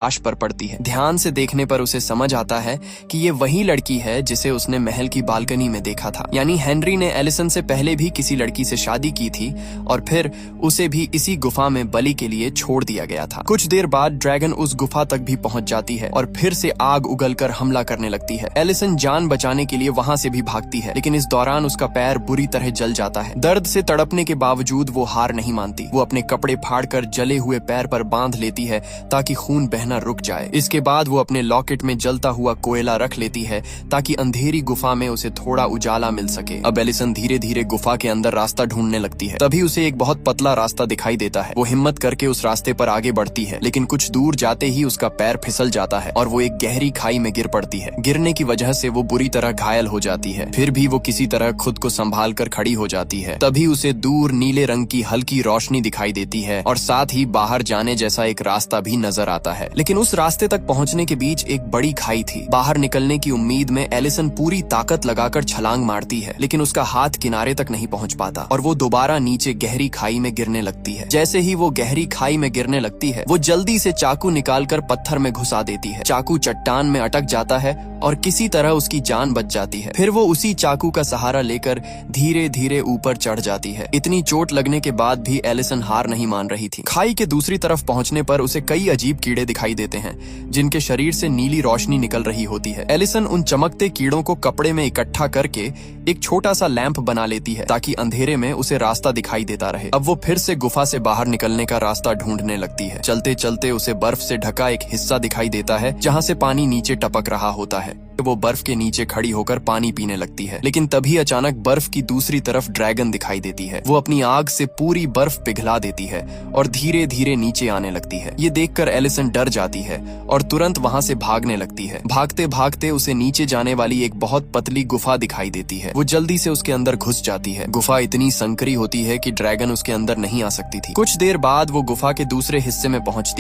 लाश पर पड़ती है। ध्यान से देखने पर उसे समझ आता है कि ये वही लड़की है जिसे उसने महल की बालकनी में देखा था। यानी हेनरी ने एलिसन से पहले भी किसी लड़की से शादी की थी और फिर उसे भी इसी गुफा में बलि के लिए छोड़ दिया गया था। कुछ देर बाद ड्रैगन उस गुफा तक भी पहुंच जाती है और फिर से आग उगलकर हमला करने लगती है। एलिसन जान बचाने के लिए वहां से भी भागती है, लेकिन इस दौरान उसका पैर बुरी तरह जल जाता है। दर्द से तड़पने के बावजूद वो हार नहीं मानती। वो अपने कपड़े फाड़कर जले हुए पैर पर बांध लेती है ताकि खून बहना रुक जाए। इसके बाद वो अपने लॉकेट में जलता हुआ कोयला रख लेती है ताकि अंधेरी गुफा में उसे थोड़ा उजाला मिल सके। अब एलिसन धीरे धीरे गुफा के अंदर रास्ता ढूंढने लगती है। तभी उसे एक बहुत पतला रास्ता दिखाई देता है। वो हिम्मत करके उस रास्ते पर आगे बढ़ती है, लेकिन कुछ दूर जाते ही उसका पैर फिसल जाता है और वो एक गहरी खाई में गिर पड़ती है। गिरने की वजह से वो बुरी तरह घायल हो जाती है। फिर भी वो किसी तरह खुद को संभाल कर खड़ी हो जाती है। तभी उसे दूर नीले रंग की हल्की रोशनी दिखाई देती है और साथ ही बाहर जाने जैसा एक रास्ता भी नजर आता है। लेकिन उस रास्ते तक पहुंचने के बीच एक बड़ी खाई थी। बाहर निकलने की उम्मीद में एलिसन पूरी ताकत लगाकर छलांग मारती है, लेकिन उसका हाथ किनारे तक नहीं पहुंच पाता और वो दोबारा नीचे गहरी खाई में गिरने लगती है। जैसे ही वो गहरी खाई में गिरने लगती है, वो जल्दी से चाकू निकालकर पत्थर में घुसा देती है। चाकू चट्टान में अटक जाता है और किसी तरह उसकी जान बच जाती है। फिर वो उसी चाकू का सहारा लेकर धीरे धीरे ऊपर चढ़ जाती है। इतनी चोट लगने के बाद भी एलिसन हार नहीं मान रही थी। खाई के दूसरी तरफ पहुंचने पर उसे कई अजीब कीड़े दिखाई देते हैं जिनके शरीर से नीली रोशनी निकल रही होती है। एलिसन उन चमकते कीड़ों को कपड़े में इकट्ठा करके एक छोटा सा लैंप बना लेती है ताकि अंधेरे में उसे रास्ता दिखाई देता रहे। अब वो फिर से गुफा से बाहर निकलने का रास्ता ढूंढने लगती है। चलते चलते उसे बर्फ से ढका एक हिस्सा दिखाई देता है जहाँ से पानी नीचे टपक रहा होता है। वो बर्फ के नीचे खड़ी होकर पानी पीने लगती है, लेकिन तभी अचानक बर्फ की दूसरी तरफ ड्रैगन दिखाई देती है। वो अपनी आग से पूरी बर्फ पिघला देती है और धीरे धीरे नीचे आने लगती है। ये देखकर एलिसन डर जाती है और तुरंत वहां से भागने लगती है। भागते भागते उसे नीचे जाने वाली एक बहुत पतली गुफा दिखाई देती है। वो जल्दी से उसके अंदर घुस जाती है। गुफा इतनी संकरी होती है कि ड्रैगन उसके अंदर नहीं आ सकती थी। कुछ देर बाद वो गुफा के दूसरे हिस्से में पहुंचती